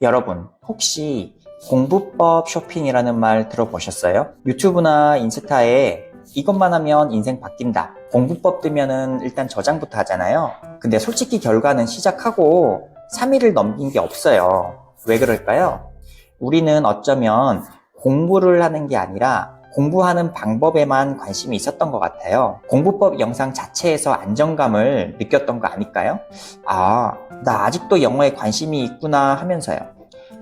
여러분, 혹시 공부법 쇼핑이라는 말 들어보셨어요? 유튜브나 인스타에 이것만 하면 인생 바뀐다. 공부법 뜨면은 일단 저장부터 하잖아요. 근데 솔직히 결과는 시작하고 3일을 넘긴 게 없어요. 왜 그럴까요? 우리는 어쩌면 공부를 하는 게 아니라 공부하는 방법에만 관심이 있었던 것 같아요. 공부법 영상 자체에서 안정감을 느꼈던 거 아닐까요? 아, 나 아직도 영어에 관심이 있구나 하면서요.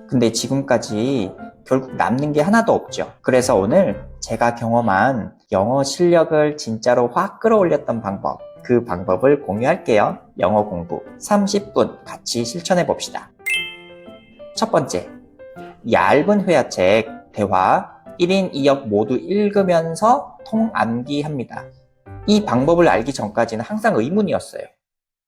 근데 지금까지 결국 남는 게 하나도 없죠. 그래서 오늘 제가 경험한 영어 실력을 진짜로 확 끌어올렸던 방법, 그 방법을 공유할게요. 영어 공부 30분 같이 실천해 봅시다. 첫 번째, 얇은 회화책, 대화 1인 2역 모두 읽으면서 통암기합니다. 이 방법을 알기 전까지는 항상 의문이었어요.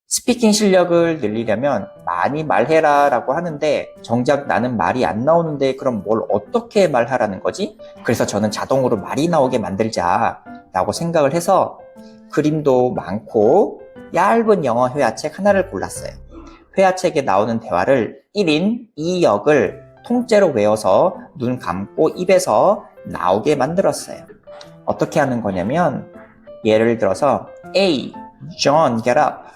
스피킹 실력을 늘리려면 많이 말해라 라고 하는데 정작 나는 말이 안 나오는데 그럼 뭘 어떻게 말하라는 거지? 그래서 저는 자동으로 말이 나오게 만들자 라고 생각을 해서 그림도 많고 얇은 영어 회화책 하나를 골랐어요. 회화책에 나오는 대화를 1인 2역을 통째로 외워서 눈 감고 입에서 나오게 만들었어요. 어떻게 하는 거냐면 예를 들어서 A. John, get up.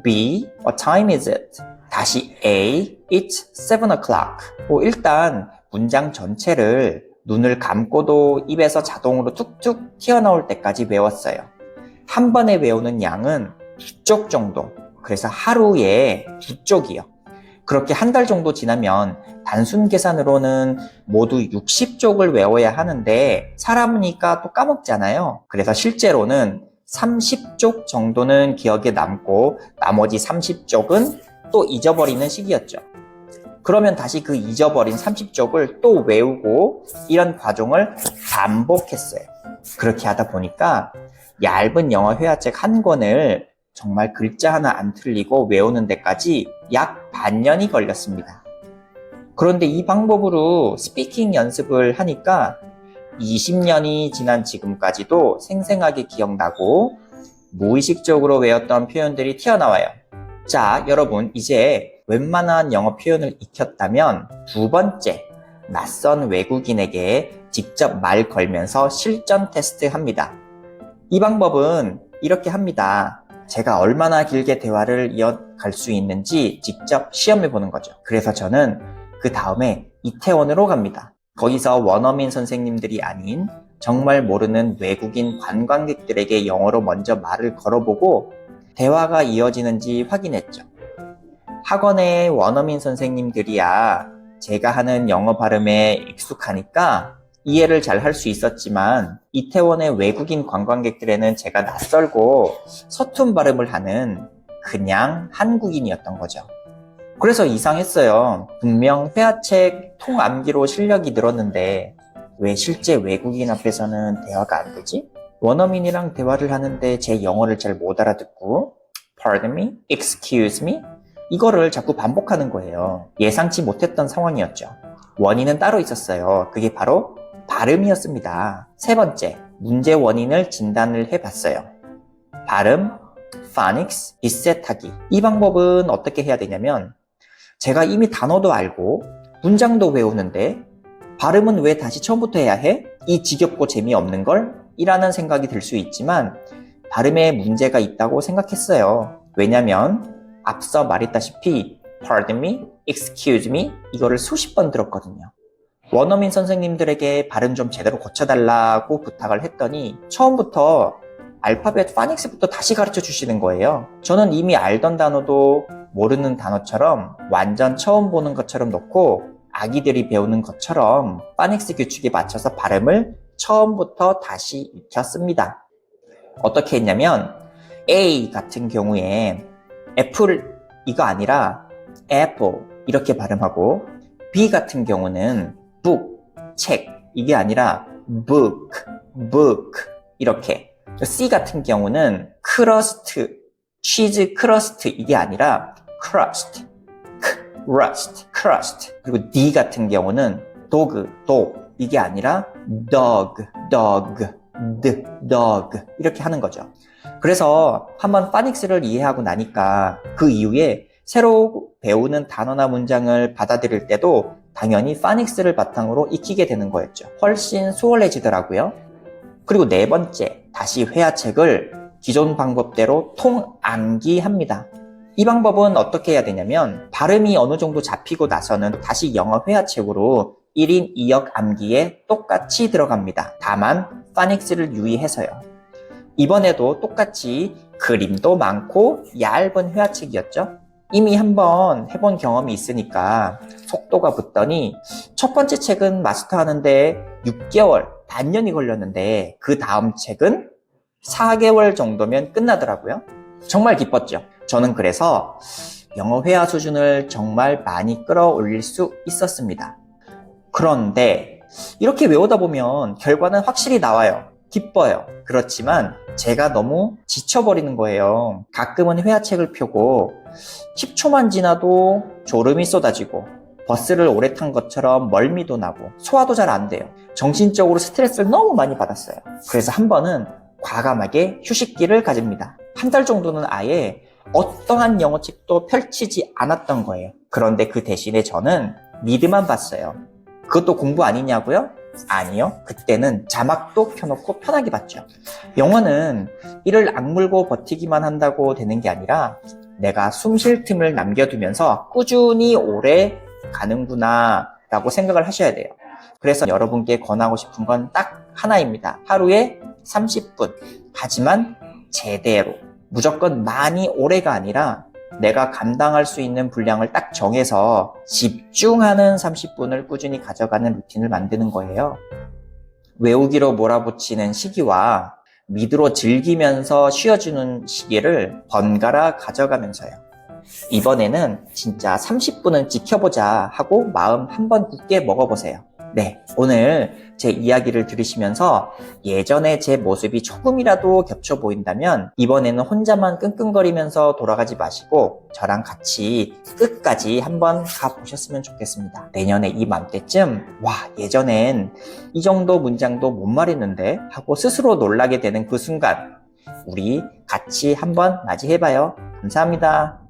B. What time is it? 다시 A. It's 7 o'clock. 일단 문장 전체를 눈을 감고도 입에서 자동으로 툭툭 튀어나올 때까지 외웠어요. 한 번에 외우는 양은 2쪽 정도. 그래서 하루에 2쪽이요. 그렇게 한 달 정도 지나면 단순 계산으로는 모두 60쪽을 외워야 하는데 사람이니까 또 까먹잖아요. 그래서 실제로는 30쪽 정도는 기억에 남고 나머지 30쪽은 또 잊어버리는 시기였죠. 그러면 다시 그 잊어버린 30쪽을 또 외우고 이런 과정을 반복했어요. 그렇게 하다 보니까 얇은 영어 회화책 한 권을 정말 글자 하나 안 틀리고 외우는 데까지 약 반년이 걸렸습니다. 그런데 이 방법으로 스피킹 연습을 하니까 20년이 지난 지금까지도 생생하게 기억나고 무의식적으로 외웠던 표현들이 튀어나와요. 자, 여러분 이제 웬만한 영어 표현을 익혔다면 두 번째, 낯선 외국인에게 직접 말 걸면서 실전 테스트 합니다. 이 방법은 이렇게 합니다. 제가 얼마나 길게 대화를 이어갈 수 있는지 직접 시험해 보는 거죠. 그래서 저는 그 다음에 이태원으로 갑니다. 거기서 원어민 선생님들이 아닌 정말 모르는 외국인 관광객들에게 영어로 먼저 말을 걸어보고 대화가 이어지는지 확인했죠. 학원의 원어민 선생님들이야 제가 하는 영어 발음에 익숙하니까 이해를 잘 할 수 있었지만 이태원의 외국인 관광객들에는 제가 낯설고 서툰 발음을 하는 그냥 한국인이었던 거죠. 그래서 이상했어요. 분명 회화책 통암기로 실력이 늘었는데 왜 실제 외국인 앞에서는 대화가 안 되지? 원어민이랑 대화를 하는데 제 영어를 잘 못 알아듣고 Pardon me? Excuse me? 이거를 자꾸 반복하는 거예요. 예상치 못했던 상황이었죠. 원인은 따로 있었어요. 그게 바로 발음이었습니다. 세 번째, 문제 원인을 진단을 해봤어요. 발음, phonics, 리셋하기. 이 방법은 어떻게 해야 되냐면 제가 이미 단어도 알고 문장도 외우는데 발음은 왜 다시 처음부터 해야 해? 이 지겹고 재미없는 걸? 이라는 생각이 들 수 있지만 발음에 문제가 있다고 생각했어요. 왜냐면 앞서 말했다시피 Pardon me, Excuse me 이거를 수십 번 들었거든요. 원어민 선생님들에게 발음 좀 제대로 고쳐달라고 부탁을 했더니 처음부터 알파벳 파닉스부터 다시 가르쳐 주시는 거예요. 저는 이미 알던 단어도 모르는 단어처럼 완전 처음 보는 것처럼 놓고 아기들이 배우는 것처럼 파닉스 규칙에 맞춰서 발음을 처음부터 다시 익혔습니다. 어떻게 했냐면 A 같은 경우에 애플 이거 아니라 apple 이렇게 발음하고 B 같은 경우는 book, 책 이게 아니라 book, book 이렇게 C 같은 경우는 crust, cheese crust 이게 아니라 crust, crust, crust 그리고 D 같은 경우는 dog, dog 이게 아니라 dog, dog, dog 이렇게 하는 거죠. 그래서 한번 파닉스를 이해하고 나니까 그 이후에 새로 배우는 단어나 문장을 받아들일 때도 당연히 파닉스를 바탕으로 익히게 되는 거였죠. 훨씬 수월해지더라고요. 그리고 네 번째, 다시 회화책을 기존 방법대로 통암기합니다. 이 방법은 어떻게 해야 되냐면 발음이 어느 정도 잡히고 나서는 다시 영어 회화책으로 1인 2역 암기에 똑같이 들어갑니다. 다만 파닉스를 유의해서요. 이번에도 똑같이 그림도 많고 얇은 회화책이었죠. 이미 한번 해본 경험이 있으니까 속도가 붙더니 첫 번째 책은 마스터하는데 6개월, 반년이 걸렸는데 그 다음 책은 4개월 정도면 끝나더라고요. 정말 기뻤죠. 저는 그래서 영어 회화 수준을 정말 많이 끌어올릴 수 있었습니다. 그런데 이렇게 외우다 보면 결과는 확실히 나와요. 기뻐요. 그렇지만 제가 너무 지쳐버리는 거예요. 가끔은 회화책을 펴고 10초만 지나도 졸음이 쏟아지고 버스를 오래 탄 것처럼 멀미도 나고 소화도 잘 안 돼요. 정신적으로 스트레스를 너무 많이 받았어요. 그래서 한 번은 과감하게 휴식기를 가집니다. 한 달 정도는 아예 어떠한 영어책도 펼치지 않았던 거예요. 그런데 그 대신에 저는 미드만 봤어요. 그것도 공부 아니냐고요? 아니요. 그때는 자막도 켜놓고 편하게 봤죠. 영어는 이를 악물고 버티기만 한다고 되는 게 아니라 내가 숨 쉴 틈을 남겨두면서 꾸준히 오래 가는구나 라고 생각을 하셔야 돼요. 그래서 여러분께 권하고 싶은 건 딱 하나입니다. 하루에 30분. 하지만 제대로. 무조건 많이 오래가 아니라 내가 감당할 수 있는 분량을 딱 정해서 집중하는 30분을 꾸준히 가져가는 루틴을 만드는 거예요. 외우기로 몰아붙이는 시기와 미드로 즐기면서 쉬어주는 시기를 번갈아 가져가면서요. 이번에는 진짜 30분은 지켜보자 하고 마음 한번 굳게 먹어보세요. 네, 오늘 제 이야기를 들으시면서 예전에 제 모습이 조금이라도 겹쳐 보인다면 이번에는 혼자만 끙끙거리면서 돌아가지 마시고 저랑 같이 끝까지 한번 가보셨으면 좋겠습니다. 내년에 이맘때쯤 와, 예전엔 이 정도 문장도 못 말했는데 하고 스스로 놀라게 되는 그 순간 우리 같이 한번 맞이해봐요. 감사합니다.